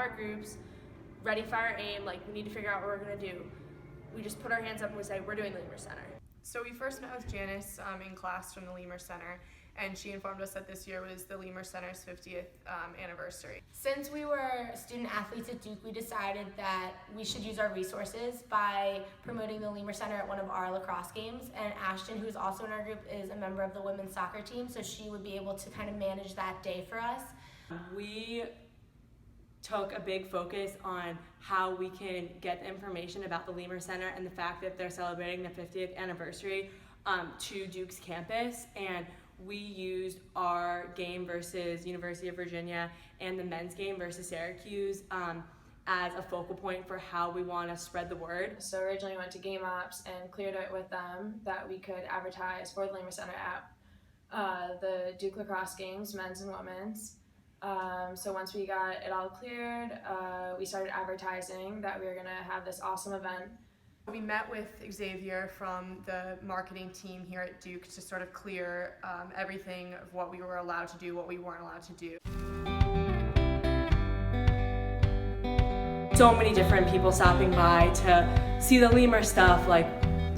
have our groups, ready, fire, aim, like we need to figure out what we're gonna do. We just put our hands up and we say, we're doing the Lemur Center. So we first met with Janice in class from the Lemur Center, and she informed us that this year was the Lemur Center's 50th anniversary. Since we were student athletes at Duke, we decided that we should use our resources by promoting the Lemur Center at one of our lacrosse games. And Ashton, who's also in our group, is a member of the women's soccer team, so she would be able to kind of manage that day for us. We took a big focus on how we can get the information about the Lemur Center and the fact that they're celebrating the 50th anniversary to Duke's campus, and we used our game versus University of Virginia and the men's game versus Syracuse as a focal point for how we want to spread the word. So originally went to Game Ops and cleared it with them that we could advertise for the Lemur Center at the Duke lacrosse games, men's and women's. So once we got it all cleared, we started advertising that we were going to have this awesome event. We met with Xavier from the marketing team here at Duke to sort of clear everything of what we were allowed to do, what we weren't allowed to do. So many different people stopping by to see the Lemur stuff, like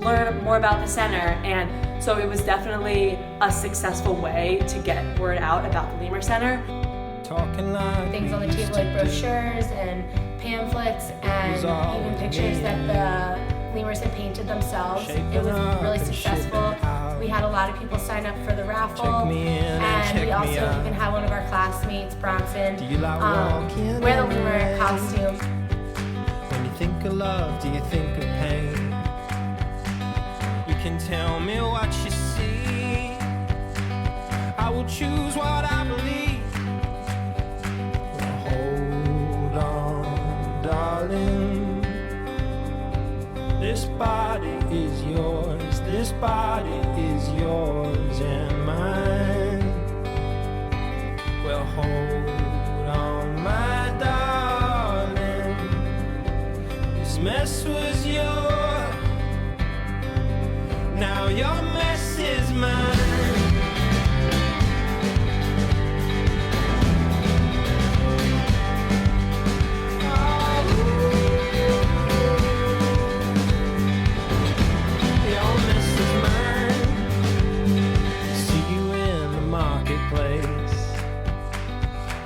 learn more about the center, and so it was definitely a successful way to get word out about the Lemur Center. Things on the table like brochures and pamphlets and even pictures that the Lemurs had painted themselves. It was really successful. We had a lot of people sign up for the raffle, and we also even had one of our classmates, Bronson, wear the Lemur costume. When you think of love, do you think of pain? You can tell me what you see. I will choose what I believe. Hold on, darling. This body is yours. This body is yours and mine. Well, hold on, my darling. This mess was yours. Now your mess is mine.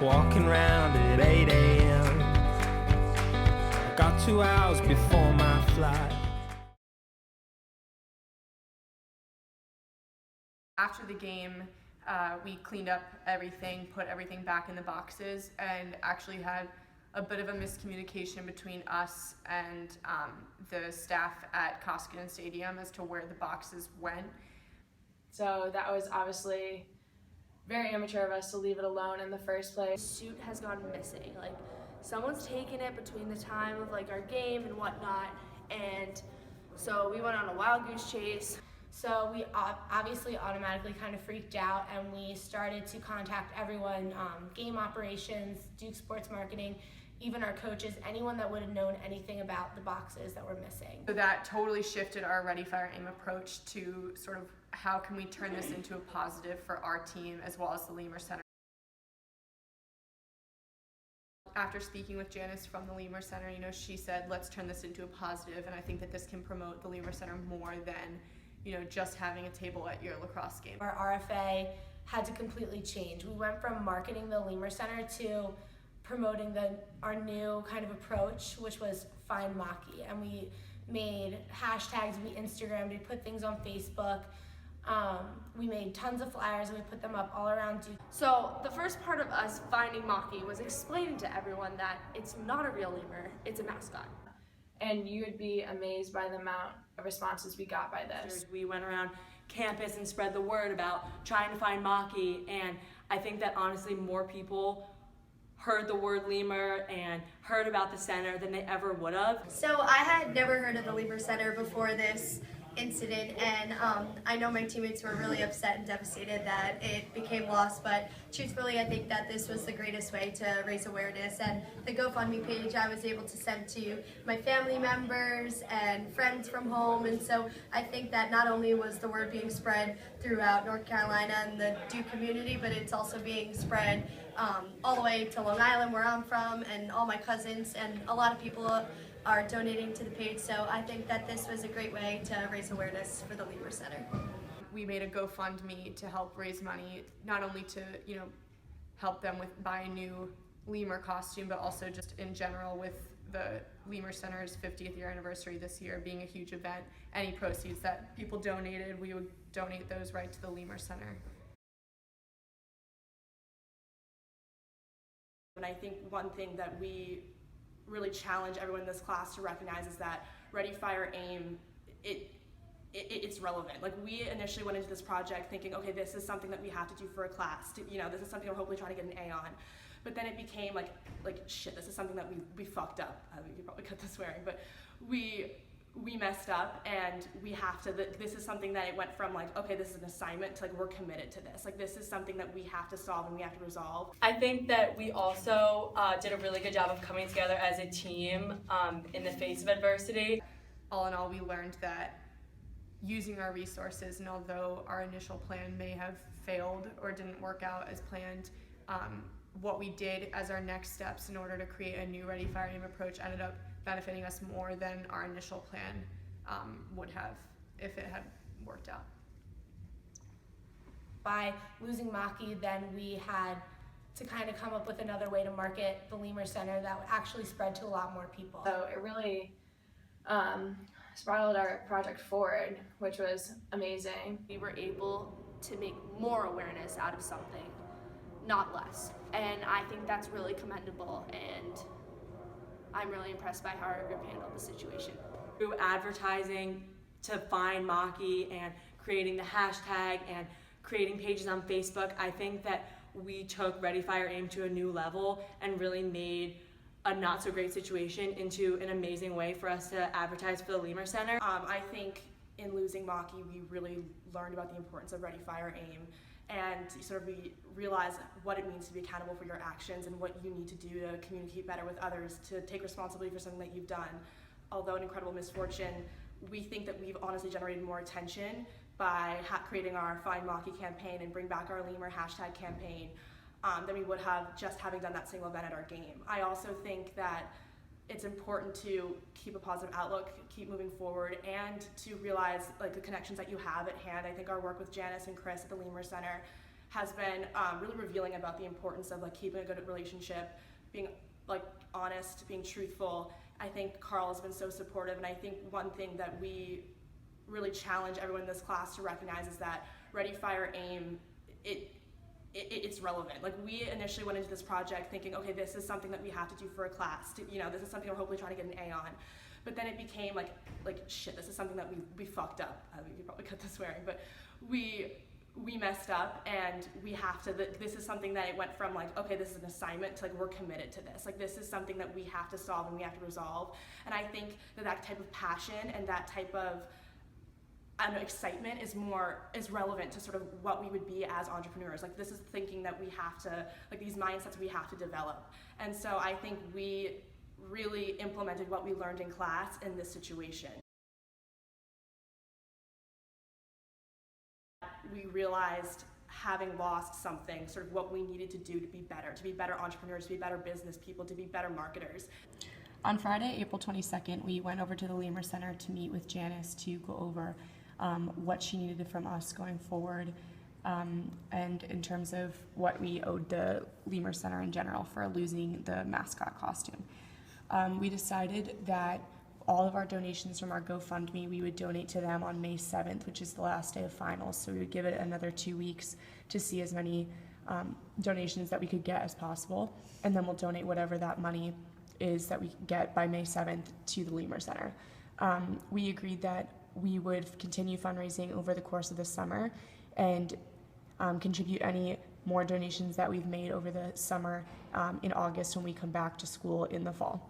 Walking round at 8 a.m. I got 2 hours before my flight. After the game, we cleaned up everything, put everything back in the boxes, and actually had a bit of a miscommunication between us and the staff at Koskinen Stadium as to where the boxes went. So that was obviously very immature of us to leave it alone in the first place. The suit has gone missing. Like, someone's taken it between the time of like our game and whatnot, and so we went on a wild goose chase. So we obviously automatically kind of freaked out, and we started to contact everyone, game operations, Duke sports marketing, even our coaches, anyone that would have known anything about the boxes that were missing. So that totally shifted our Ready, Fire, Aim approach to sort of how can we turn this into a positive for our team as well as the Lemur Center. After speaking with Janice from the Lemur Center, she said, let's turn this into a positive, and I think that this can promote the Lemur Center more than just having a table at your lacrosse game. Our RFA had to completely change. We went from marketing the Lemur Center to promoting our new kind of approach, which was Find Maki. And we made hashtags, we Instagrammed, we put things on Facebook. We made tons of flyers and we put them up all around Duke. So the first part of us finding Maki was explaining to everyone that it's not a real lemur, it's a mascot. And you would be amazed by the amount of responses we got by this. We went around campus and spread the word about trying to find Maki, and I think that honestly more people heard the word lemur and heard about the center than they ever would have. So I had never heard of the Lemur Center before this, incident, and I know my teammates were really upset and devastated that it became lost, but truthfully I think that this was the greatest way to raise awareness, and the GoFundMe page I was able to send to my family members and friends from home, and so I think that not only was the word being spread throughout North Carolina and the Duke community, but it's also being spread all the way to Long Island where I'm from, and all my cousins, and a lot of people are donating to the page, so I think that this was a great way to raise awareness for the Lemur Center. We made a GoFundMe to help raise money, not only to, help them with buy a new lemur costume, but also just in general with the Lemur Center's 50th year anniversary this year being a huge event. Any proceeds that people donated, we would donate those right to the Lemur Center. And I think one thing that we really challenge everyone in this class to recognize is that Ready, Fire, Aim, it's relevant. Like, we initially went into this project thinking, okay, this is something that we have to do for a class. This is something we're hopefully trying to get an A on. But then it became like shit, this is something that we fucked up. We could probably cut the swearing, but we messed up, and we have to, this is something that it went from like, okay, this is an assignment, to like, we're committed to this. Like, this is something that we have to solve and we have to resolve. I think that we also did a really good job of coming together as a team in the face of adversity. All in all, we learned that using our resources, and although our initial plan may have failed or didn't work out as planned, what we did as our next steps in order to create a new Ready, Fire, Aim approach ended up benefiting us more than our initial plan would have if it had worked out. By losing Maki, then we had to kind of come up with another way to market the Lemur Center that would actually spread to a lot more people. So it really spiraled our project forward, which was amazing. We were able to make more awareness out of something, not less. And I think that's really commendable, and I'm really impressed by how our group handled the situation. Through advertising to find Maki and creating the hashtag and creating pages on Facebook, I think that we took Ready, Fire, Aim to a new level and really made a not so great situation into an amazing way for us to advertise for the Lemur Center. I think in losing Maki, we really learned about the importance of Ready, Fire, Aim, and we realize what it means to be accountable for your actions and what you need to do to communicate better with others, to take responsibility for something that you've done. Although an incredible misfortune, we think that we've honestly generated more attention by creating our Find Maki campaign and Bring Back Our Lemur hashtag campaign than we would have just having done that single event at our game. I also think that it's important to keep a positive outlook, keep moving forward, and to realize the connections that you have at hand. I think our work with Janice and Chris at the Lemur Center has been really revealing about the importance of keeping a good relationship, being honest, being truthful. I think Carl has been so supportive, and I think one thing that we really challenge everyone in this class to recognize is that Ready, Fire, Aim, it's relevant. We initially went into this project thinking, okay, this is something that we have to do for a class. This is something we're hopefully trying to get an A on. But then it became like shit, this is something that we fucked up. We could probably cut the swearing, but we messed up, and we have to, this is something that it went from okay, this is an assignment, to we're committed to this. This is something that we have to solve and we have to resolve. And I think that type of passion and that type of excitement is relevant to what we would be as entrepreneurs. This is thinking that we have to, these mindsets we have to develop. And so I think we really implemented what we learned in class in this situation. We realized, having lost something, what we needed to do to be better entrepreneurs, to be better business people, to be better marketers. On Friday, April 22nd, we went over to the Lemur Center to meet with Janice to go over what she needed from us going forward, and in terms of what we owed the Lemur Center in general for losing the mascot costume. We decided that all of our donations from our GoFundMe, we would donate to them on May 7th, which is the last day of finals, so we would give it another 2 weeks to see as many donations that we could get as possible, and then we'll donate whatever that money is that we get by May 7th to the Lemur Center. We agreed that we would continue fundraising over the course of the summer and contribute any more donations that we've made over the summer in August when we come back to school in the fall.